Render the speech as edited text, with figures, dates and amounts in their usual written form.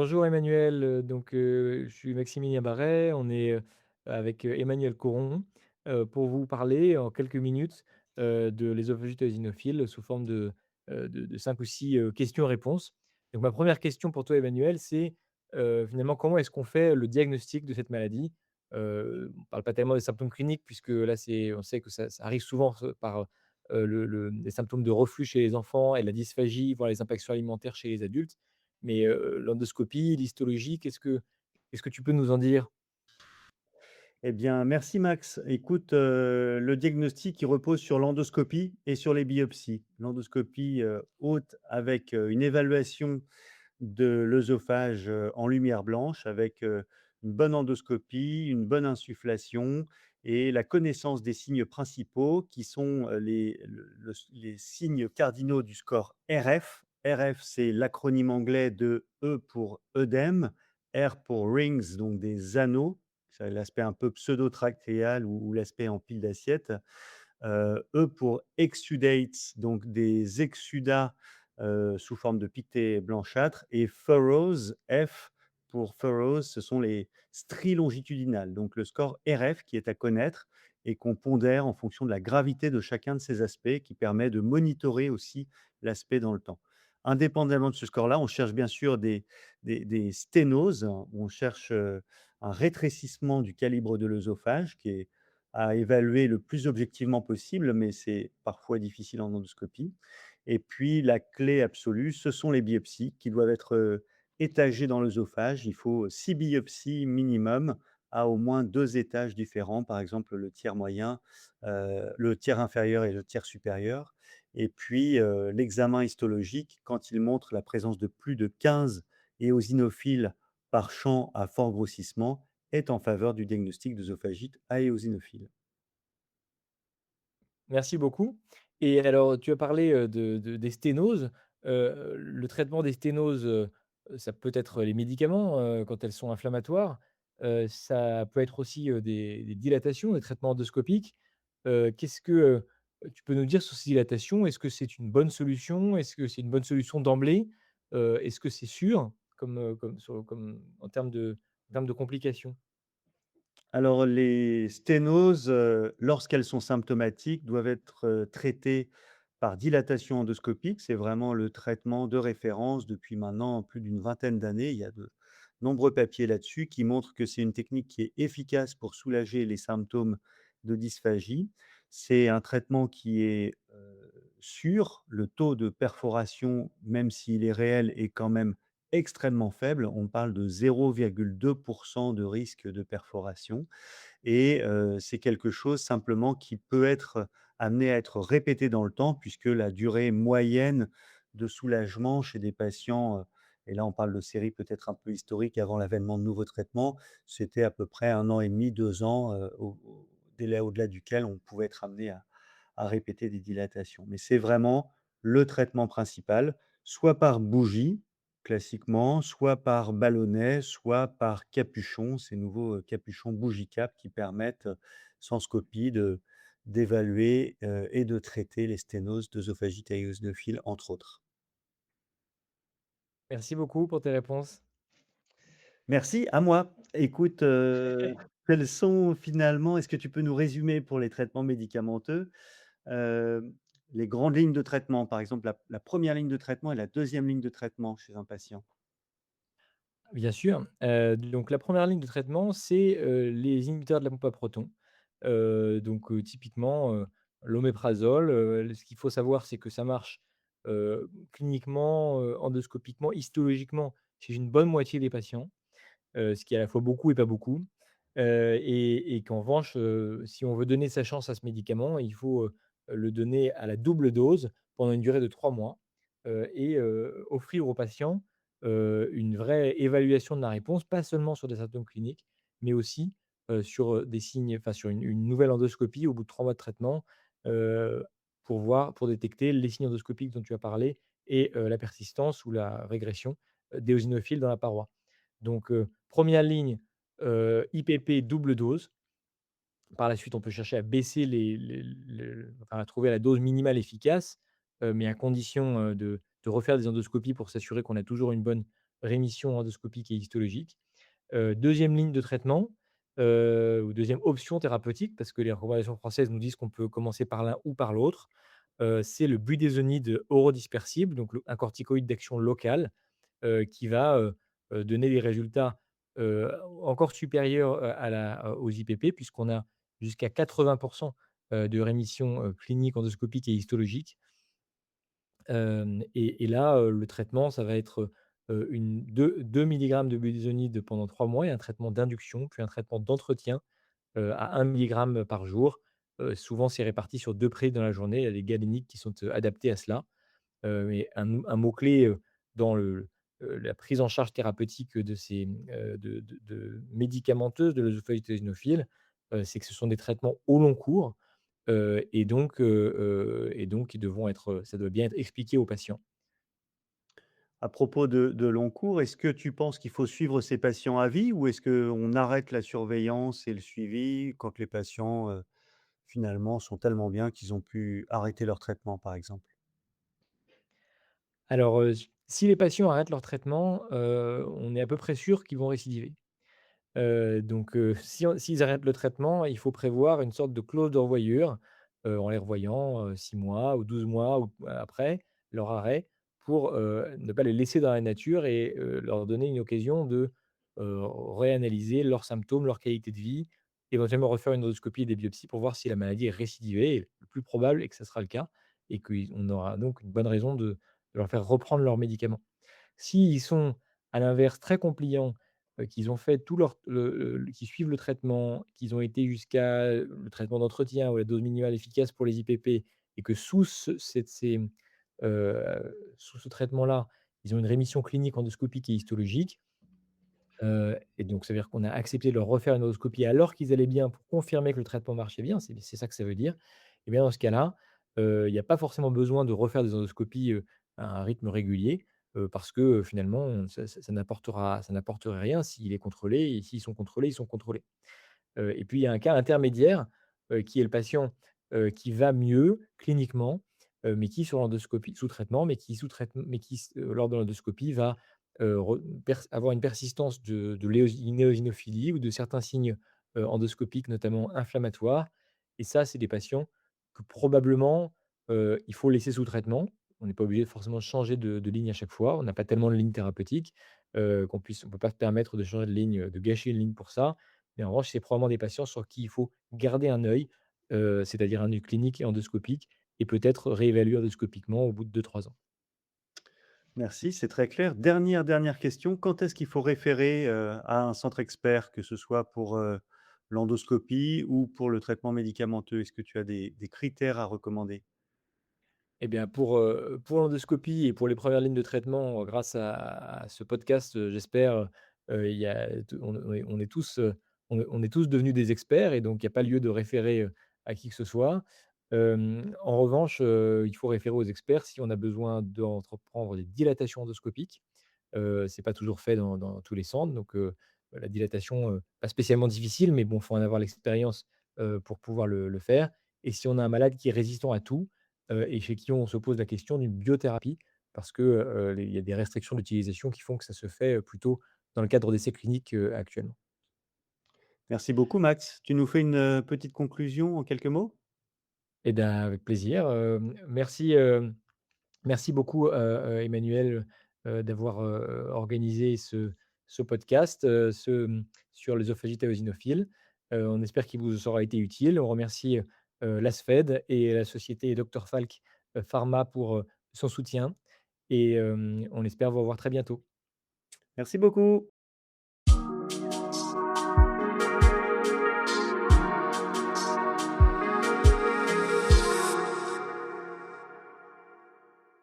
Bonjour Emmanuel, je suis Maximilien Barret, on est, avec, Emmanuel Coron, pour vous parler en quelques minutes, de l'œsophagite eosinophile sous forme de 5 ou 6 questions-réponses. Donc ma première question pour toi Emmanuel, c'est, finalement comment est-ce qu'on fait le diagnostic de cette maladie? On ne parle pas tellement des symptômes cliniques puisque là on sait que ça arrive souvent par, les symptômes de reflux chez les enfants et la dysphagie, voire les impacts alimentaires chez les adultes. Mais, l'endoscopie, l'histologie, qu'est-ce que tu peux nous en dire? Eh bien, merci Max. Écoute, le diagnostic, il repose sur l'endoscopie et sur les biopsies. L'endoscopie, haute avec, une évaluation de l'œsophage, en lumière blanche avec, une bonne endoscopie, une bonne insufflation et la connaissance des signes principaux qui sont, les signes cardinaux du score RF. RF, c'est l'acronyme anglais de E pour œdème, R pour rings, donc des anneaux, c'est l'aspect un peu pseudo-trachéal ou l'aspect en pile d'assiette. E pour exudates, donc des exudats, sous forme de piquetés blanchâtres et furrows, F pour furrows, ce sont les stries longitudinales. Donc le score RF qui est à connaître et qu'on pondère en fonction de la gravité de chacun de ces aspects, qui permet de monitorer aussi l'aspect dans le temps. Indépendamment de ce score-là, on cherche bien sûr des sténoses, on cherche, un rétrécissement du calibre de l'œsophage qui est à évaluer le plus objectivement possible, mais c'est parfois difficile en endoscopie. Et puis la clé absolue, ce sont les biopsies qui doivent être, étagées dans l'œsophage. Il faut 6 biopsies minimum à au moins 2 étages différents, par exemple le tiers moyen, le tiers inférieur et le tiers supérieur. Et puis, l'examen histologique, quand il montre la présence de plus de 15 éosinophiles par champ à fort grossissement, est en faveur du diagnostic d'œsophagite à éosinophile. Merci beaucoup. Et alors tu as parlé, des sténoses. Le traitement des sténoses, ça peut être les médicaments, quand elles sont inflammatoires. Ça peut être aussi, des dilatations, des traitements endoscopiques. Qu'est-ce que, tu peux nous dire sur ces dilatations? Est-ce que c'est une bonne solution? Est-ce que c'est une bonne solution d'emblée? Est-ce que c'est sûr comme en termes de complications? Alors les sténoses, lorsqu'elles sont symptomatiques, doivent être, traitées par dilatation endoscopique. C'est vraiment le traitement de référence depuis maintenant plus d'une vingtaine d'années. Il y a de nombreux papiers là-dessus qui montrent que c'est une technique qui est efficace pour soulager les symptômes de dysphagie. C'est un traitement qui est, sûr. Le taux de perforation, même s'il est réel, est quand même extrêmement faible. On parle de 0,2 de risque de perforation et c'est quelque chose simplement qui peut être amené à être répété dans le temps puisque la durée moyenne de soulagement chez des patients, et là on parle de séries peut-être un peu historiques avant l'avènement de nouveaux traitements, c'était à peu près 1 an et demi, 2 ans, au délai au-delà duquel on pouvait être amené à répéter des dilatations. Mais c'est vraiment le traitement principal, soit par bougie, classiquement, soit par ballonnet, soit par capuchon, ces nouveaux, capuchons bougie cap qui permettent, sans scopie d'évaluer, et de traiter les sténoses d'œsophagite eosinophile, entre autres. Merci beaucoup pour tes réponses. Merci, à moi. Écoute, quels sont finalement est-ce que tu peux nous résumer pour les traitements médicamenteux, hem, les grandes lignes de traitement? Par exemple, la 1re ligne de traitement et la deuxième ligne de traitement chez un patient. Bien sûr, donc la première ligne de traitement, c'est, les inhibiteurs de la pompe à protons. Typiquement, l'oméprazole, ce qu'il faut savoir, c'est que ça marche, cliniquement, endoscopiquement, histologiquement chez une bonne moitié des patients, ce qui est à la fois beaucoup et pas beaucoup. Et qu'en revanche, si on veut donner sa chance à ce médicament, il faut, le donner à la double dose pendant une durée de 3 mois, offrir aux patients, une vraie évaluation de la réponse, pas seulement sur des symptômes cliniques, mais aussi, des signes enfin sur une nouvelle endoscopie au bout de 3 mois de traitement, heu, pour détecter les signes endoscopiques dont tu as parlé et la persistance ou la régression, d'éosinophiles dans la paroi. 1re ligne, IPP double dose. Par la suite, on peut chercher à baisser enfin, à trouver la dose minimale efficace, mais à condition, de refaire des endoscopies pour s'assurer qu'on a toujours une bonne, rémission endoscopique et histologique. 2e ligne de traitement, ou 2e option thérapeutique, parce que les recommandations françaises nous disent qu'on peut commencer par l'un ou par l'autre, c'est le budesonide orodispersible, donc un corticoïde d'action locale, qui va, donner des résultats, encore supérieurs, aux IPP, puisqu'on a jusqu'à 80 de rémission, clinique endoscopique et histologique. Et là, le traitement, ça va être, une 2 milligrammes de budesonide pendant 3 mois et un traitement d'induction, puis un traitement d'entretien, à 1 milligramme par jour. Souvent, c'est réparti sur 2 prises dans la journée. Il y a des galéniques qui sont, adaptées à cela. Mais un mot-clé, dans la prise en charge thérapeutique de ces, médicamenteuses de l'œsophagite eosinophile, c'est que ce sont des traitements au long cours, et donc ils devront être, ça doit bien être expliqué aux patients. À propos de long cours, est-ce que tu penses qu'il faut suivre ces patients à vie ou est-ce qu'on arrête la surveillance et le suivi quand les patients, finalement sont tellement bien qu'ils ont pu arrêter leur traitement, par exemple? Alors, si les patients arrêtent leur traitement, on est à peu près sûr qu'ils vont récidiver. Donc, s'ils arrêtent le traitement, il faut prévoir une sorte de clause de revoyure, en les revoyant, 6 mois ou 12 mois ou après leur arrêt pour, ne pas les laisser dans la nature et leur donner une occasion de, réanalyser leurs symptômes, leur qualité de vie, éventuellement refaire une endoscopie et des biopsies pour voir si la maladie est récidivée, et le plus probable est que ça sera le cas et qu'on aura donc une bonne raison de leur faire reprendre leurs médicaments. S'ils sont à l'inverse très compliants, qu'ils ont fait tout qu'ils suivent le traitement, qu'ils ont été jusqu'à le traitement d'entretien ou la dose minimale efficace pour les IPP et que sous ce traitement-là, ils ont une rémission clinique endoscopique et histologique, et donc ça veut dire qu'on a accepté de leur refaire une endoscopie alors qu'ils allaient bien pour confirmer que le traitement marchait bien, c'est ça que ça veut dire. Et bien dans ce cas-là, il y a pas forcément besoin de refaire des endoscopies, à un rythme régulier, parce que, finalement, ça n'apporterait rien s'il est contrôlé, et s'ils sont contrôlés, ils sont contrôlés. Et puis il y a un cas intermédiaire, qui est le patient, qui va mieux cliniquement, mais qui sur l'endoscopie sous traitement, mais qui lors de l'endoscopie va, re avoir une persistance de une éosinophilie ou de certains signes, endoscopiques, notamment inflammatoires. Et ça, c'est des patients que probablement, il faut laisser sous traitement. On n'est pas obligé de forcément changer de ligne à chaque fois. On n'a pas tellement de lignes thérapeutiques, on peut pas se permettre de changer de ligne, de gâcher une ligne pour ça. Mais en revanche, c'est probablement des patients sur qui il faut garder un œil, c'est-à-dire un œil clinique et endoscopique, et peut-être réévaluer endoscopiquement au bout de 2 3 ans. Merci, c'est très clair. Dernière question, quand est-ce qu'il faut référer, à un centre expert, que ce soit pour, l'endoscopie ou pour le traitement médicamenteux? Est-ce que tu as des critères à recommander? Eh bien, pour l'endoscopie et pour les premières lignes de traitement, grâce à ce podcast, j'espère, il y a t on est tous, on est tous devenus des experts, et donc il y a pas lieu de référer, à qui que ce soit. En revanche, il faut référer aux experts si on a besoin d'entreprendre des dilatations endoscopiques. C'est pas toujours fait dans tous les centres, donc la dilatation, pas spécialement difficile, mais bon, faut en avoir l'expérience, pour pouvoir le faire. Et si on a un malade qui est résistant à tout, et chez qui on se pose la question d'une biothérapie, parce que, il y a des restrictions d'utilisation qui font que ça se fait, plutôt dans le cadre d'essais cliniques, actuellement. Merci beaucoup Max. Tu nous fais une, petite conclusion en quelques mots? Et ben, avec plaisir, merci, merci beaucoup, Emmanuel, d'avoir, organisé ce podcast, sur l'œsophagite éosinophile. On espère qu'il vous aura été utile. On remercie, l'ASFED et la société Dr Falk, Pharma pour, son soutien, et on espère vous revoir très bientôt. Merci beaucoup.